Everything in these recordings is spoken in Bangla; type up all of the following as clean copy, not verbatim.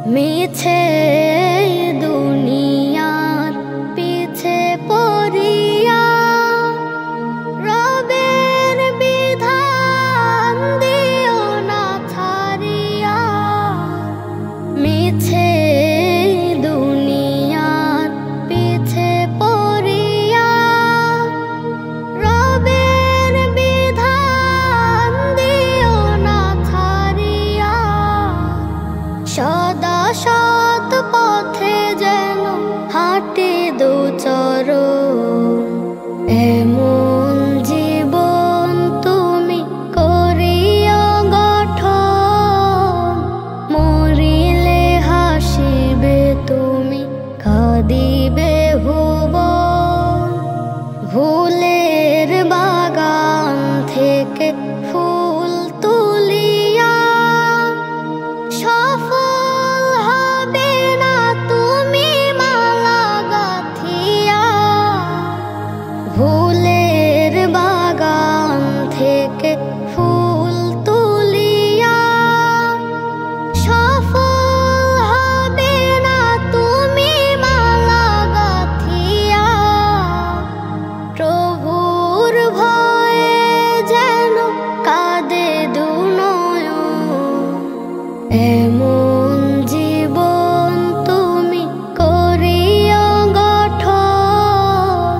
মিছে দুনিয়ার পিছে পড়িয়া রবের বিধান দিও না ছাড়িয়া। মিছে দুনিয়ার পিছে পড়িয়া রবের বিধান দিও না ছাড়িয়া। সদা সৎ পথে যেন হাঁটি দুচরণ, এমন জীবন তুমি করিয়া গঠন। মরিলে হাসিবে তুমি, কাঁদিবে ভুবন। ভুলের বাগান থেকে ফুল তুলিয়া সফল হবে না তুমি মালা গাঁথিয়া। ভুলের বাগান থেকে ফুল তুলিয়া সফল হবে না তুমি মালা গাঁথিয়া। প্রভুর ভয়ে যেন কাঁদে দুনয়ন, এমন জীবন তুমি করিয়া গঠন।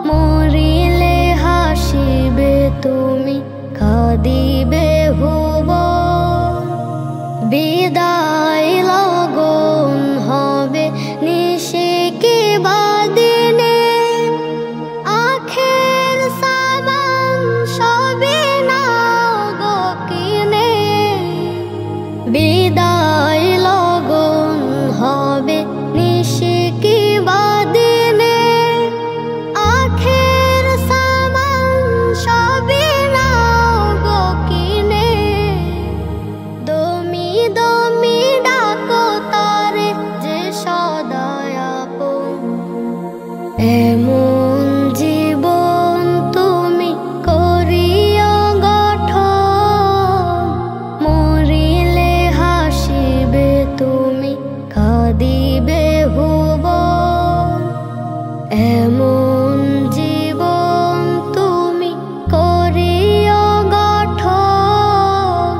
মরিলে হাসিবে তুমি, কাঁদিবে ভুবন। বিদায় লগন হবে নিশি কি বাদিনে, আখের সামান সবে নাও গো কিনে। বিদায় লগন হবে নিশি কি বাদিনে, আখের সামান সবে নাও গো কিনে। দমি দমি ডাকো তারে যে সদায় আপন, এমন জীবন তুমি করিয়া গঠন। মরিলে হাসিবে তুমি, কাঁদিবে ভুবন। এমন জীবন তুমি করিয়া গঠন।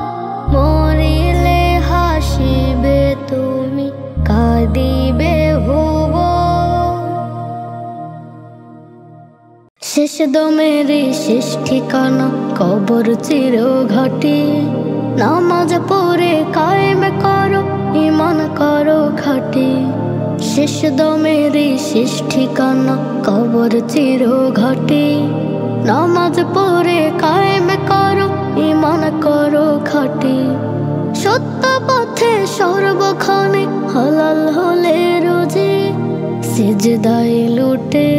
মরিলে হাসিবে তুমি, কাঁদিবে ভুবন। শেষ দমেরই শেষ ঠিকানা কবর চিরঘাটি। নামাজ পড়ে কায়েম করো, ঈমান করো খাঁটি। শেষ দমেরই শেষ ঠিকানা কবর চিরঘাটি। নামাজ পড়ে কায়েম করো, ঈমান করো খাঁটি। সত্য পথে সর্বক্ষণে হালাল হলে রুজি, সিজদায় লুটে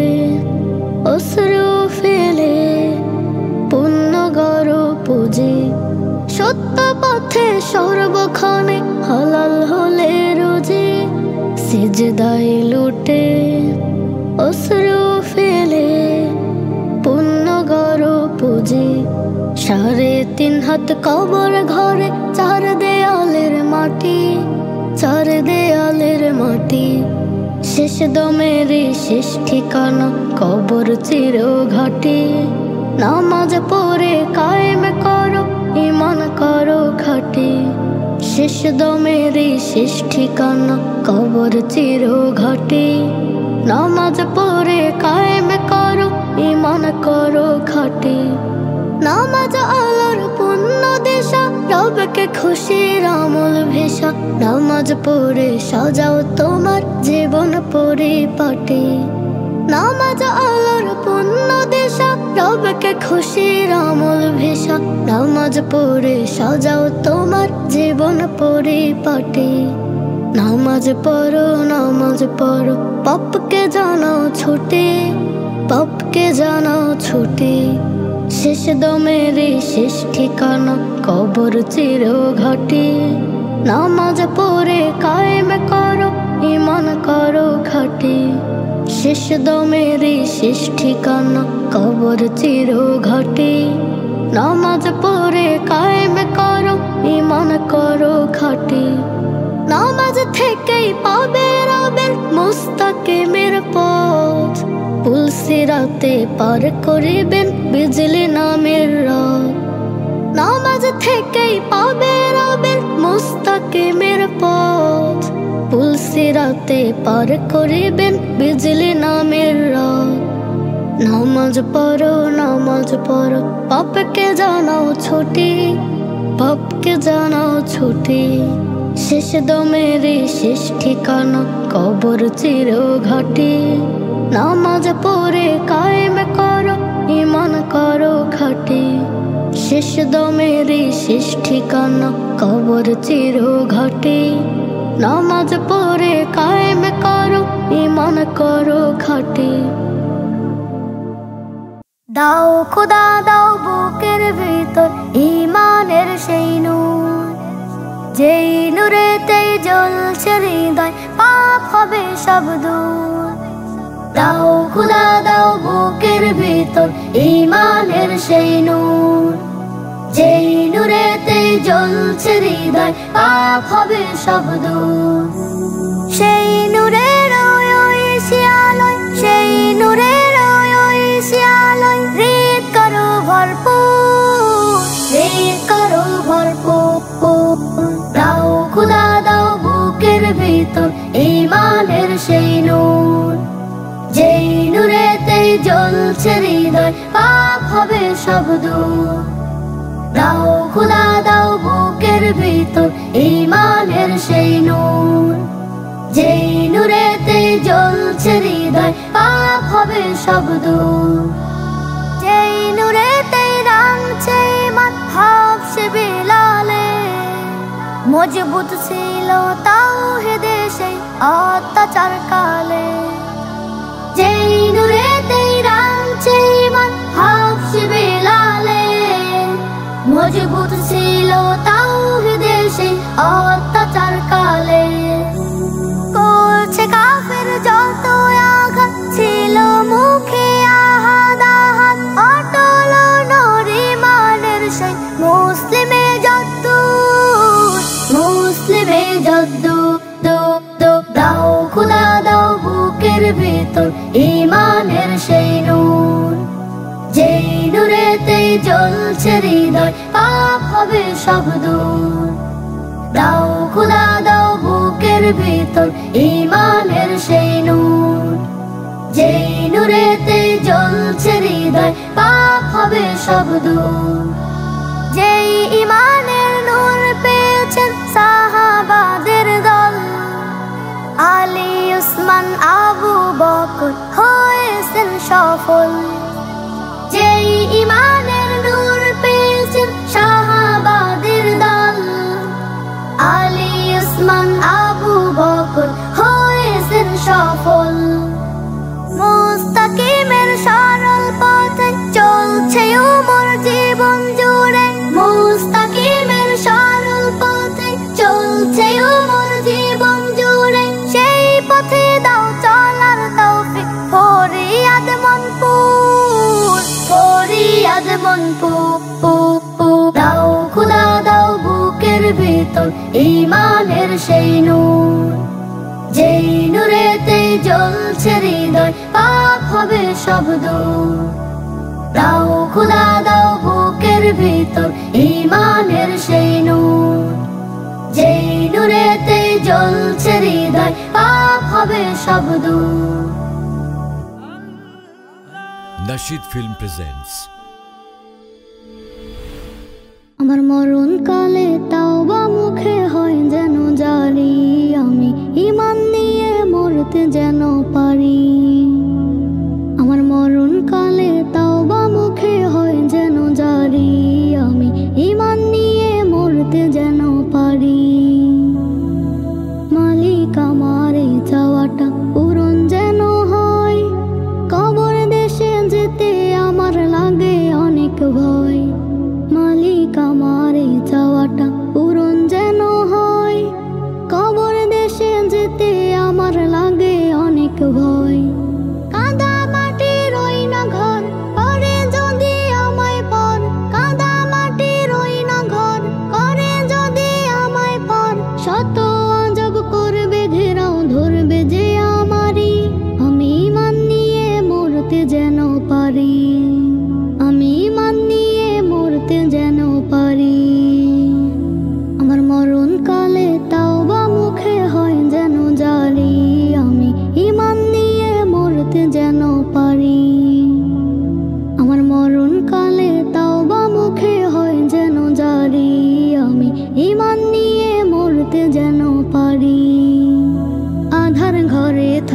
অশ্রু ফেলে পুণ্য গড়ো পুঁজি। সত্য পথে সর্বক্ষণে হালাল হলে রুজি, সিজদায় লুটে অশ্রু ফেলে পুণ্য গড়ো পুঁজি। 3.5 হাত কবর ঘরে, 4 দেয়ালের মাটি, 4 দেয়ালের মাটি। শেষ দমেরই শেষ ঠিকানা কবর চিরঘাটি। নামাজ পড়ে কায়েম করো, ঈমান করো খাঁটি। শেষ দমেরই শেষ ঠিকানা কবর চিরঘাটি। নামাজ পড়ে কায়েম করো, ঈমান করো খাঁটি। নামাজ আলোর পুণ্য দিশা, রবকে খুশির আমল ভেসা। নামাজ পড়ে সাজাও তোমার জীবন পরিপাটি। নামাজ আলোর পুণ্য দিশা, রবকে খুশির আমল ভেসা। নামাজ পড়ে সাজাও তোমার জীবন পরিপাটি। নামাজ পড়ো, নামাজ পড়ো, পাপকে জানাও ছুটি, পাপকে জানাও ছুটি। শেষ দমেরই শেষ ঠিকানা কবর চিরঘাটি। নামাজ পড়ে কায়েম করো, ঈমান করো খাঁটি। শেষ দমেরই শেষ ঠিকানা কবর চিরঘাটি। নামাজ পড়ে কায়েম করো, ঈমান করো খাঁটি। নামাজ থেকে থেকেই পাবে রবের মুস্তাকিমের পথ। পুলসিরাতে পার করিবেন বিজলি নামের রাত। নামাজ থেকেই পাবে রবের মুস্তাকিমের পথ। পুলসিরাতে পার করিবেন বিজলি নামের রাত। নামাজ পড়ো পাপকে জানাও ছুটি, পাপকে জানাও ছুটি। শেষ দমেরই শেষ ঠিকানা কবর চিরঘাটি। নামাজ পড়ে কায়েম করো ঈমান করো খাঁটি। শেষ দমেরই শেষ ঠিকানা কবর চিরঘাটি। নামাজ পড়ে কায়েম করো ঈমান করো খাঁটি। দাও খোদা দাও বুকের ভিতর ঈমানের সেই নূর, যেই নূরেতেই জ্বলছে হৃদয় পাপ হবে সব দূর। দাও খোদা দাও বুকের ভিতর ঈমানের সেই নূর, যেই নূরেতেই জ্বলছে হৃদয় পাপ হবে সব দূর। সেই নূরের ঐশী আলোয়, সেই নূরের ঐশী আলোয় হৃদ করো ভরপুর, হৃদ করো ভরপুর। দাও খোদা দাও বুকের ভিতর ঈমানের সেই নূর, যেই নূরেতেই জ্বলছে হৃদয় পাপ হবে সব দূর। দাও খোদা দাও বুকের ভিতর ঈমানের সেই নূর, যেই নূরেতেই জ্বলছে হৃদয় পাপ হবে সব দূর। যেই নূরেতেই রাঙছে ঈমান হাফসে বিলালে, মজবুত ছিল তাওহীদে সেই অত্যাচার কালে। যেই নূরেতেই রাঙছে ঈমান হাফসে বিলালে, মজবুত ছিল তাওহীদে সেই অত্যাচার কালে। করছে কাফের যত আঘাত ছিল মুখে আহাদ আহাদ, অটল নূর ঈমানের সেই মুসলিমে যদ্দূর, মুসলিমে যদ্দূর। দাও খোদা দাও বুকের ভিতর ঈমানের সেই নূর, যেই নূরেতেই জ্বলছে হৃদয় পাপ হবে সব দূর। দাও খোদা দাও বুকের ভিতর ঈমানের সেই নূর, যেই নূরেতেই জ্বলছে হৃদয় পাপ হবে সব দূর। যেই ঈমানের নূর পেয়েছেন সাহাবাদের দল, আলী উসমান আবু বকর হয়েছেন সফল। যেই ঈমানের নূর পেয়েছেন সাহাবাদের দল, আলী উসমান আবু বকর হয়েছেন সফল। মুস্তাকিমের সরল পথে চলছে উমর জীবন জুড়ে, মুস্তাকিমের সরল পথে চলছে উমর জীবন জুড়ে। সেই পথে দাও চলার তৌফিক ফরিয়াদ মনপুর, ফরিয়াদ মনপুর। দাও খোদা দাও বুকের ভিতর ঈমানের সেই নূর, যেই নূরেতেই জ্বলছে হৃদয় পাপ হবে সব দূর। দাও খোদা দাও বুকের ভিতর ঈমানের সেই নূর, যেই নূরেতেই জ্বলছে হৃদয় পাপ হবে সব দূর। Nasheed Film presents আমার মরণ কালে তাওবা মুখে হয় যেন জারি, আমি ঈমান নিয়ে মরতে যেন পারি। আমার মরণ কালে তাওবা মুখে হয় যেন জারি, আমি ঈমান নিয়ে মরতে যেন পারি। মালিক আমার এই চাওয়াটা পূরণ যেন হয়, কবর দেশে যেতে আমার লাগে অনেক ভয়। মালিক আমার এই চাওয়াটা পূরণ যেন হয়, কবর দেশে যেতে আমার লাগে অনেক ভয়। কাদা মাটির ওই না ঘর করে যদি আমায় পর, কাদা মাটির ওই না ঘর করে যদি আমায় পর। শত আজব করবে ঘেরা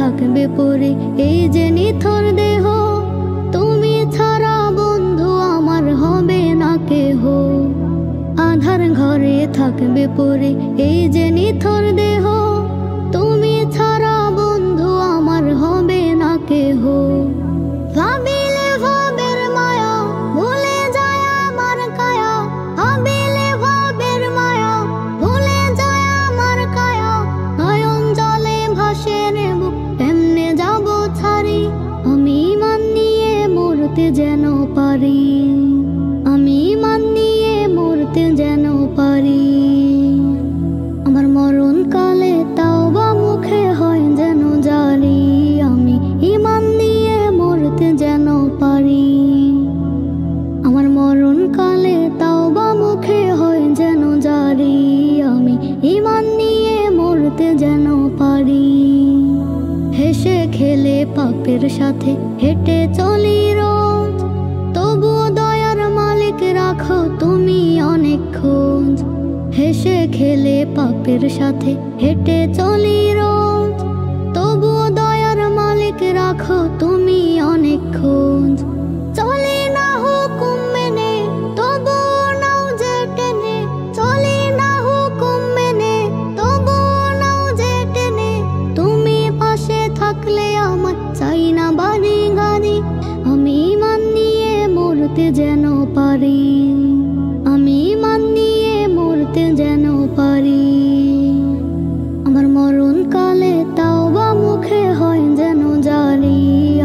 থাকবে পরে এই যে নিথর দেহ, তুমি ছাড়া বন্ধু আমার হবে না কেহ। আধার ঘরে থাকবে পরে এই যে নিথর দেহ, তুমি ছাড়া বন্ধু আমার হবে না কেহ। ভাবিলে ভাবের মায়া ভুলে যায় আমার কায়া, ভাবিলে ভাবের মায়া ভুলে যায় আমার কায়া। নয়ন জলে ভাসে রে বুক এমনে যাব ছাড়ি, আমি মান নিয়ে মরতে যেন পারি, আমি মান নিয়ে মরতে যেন পারি। আমার মরণ কালে তাও বা মুখে হয় যেন জারি, আমি ইমান নিয়ে মরতে যেন পারি। আমার মরণ কালে তাও বা মুখে হয় যেন জারি, আমি ইমান নিয়ে মরতে যেন পারি। হেসে খেলে পাপের সাথে হেঁটে চলি রোজ, তবুও দয়ার মালিক রাখো তুমি অনেক খোঁজ। হেসে খেলে পাপের সাথে হেঁটে চলি রোজ, তবুও দয়ার মালিক রাখো তুমি অনেক খোঁজ। চলি না হুকুম মেনে তবুও নাও যে টেনে, চলি না হুকুম মেনে তবুও নাও যে টেনে। তুমি পাশে থাকলে আমার চাই না বাড়ি গাড়ি, আমি মান নিয়ে মরতে যেন পারি, আমি মান নিয়ে মরতে যেন পারি। আমার মরণ কালে তাও বা মুখে হয় যেন জারি,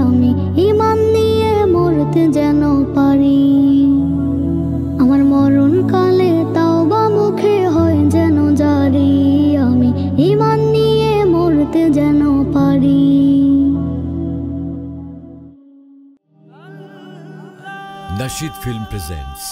আমি ইমান নিয়ে মরতে যেন পারি। আমার মরণ কালে তাও বা মুখে হয় যেন জারি, আমি ইমান নিয়ে মরতে যেন পারি। Nasheed Film presents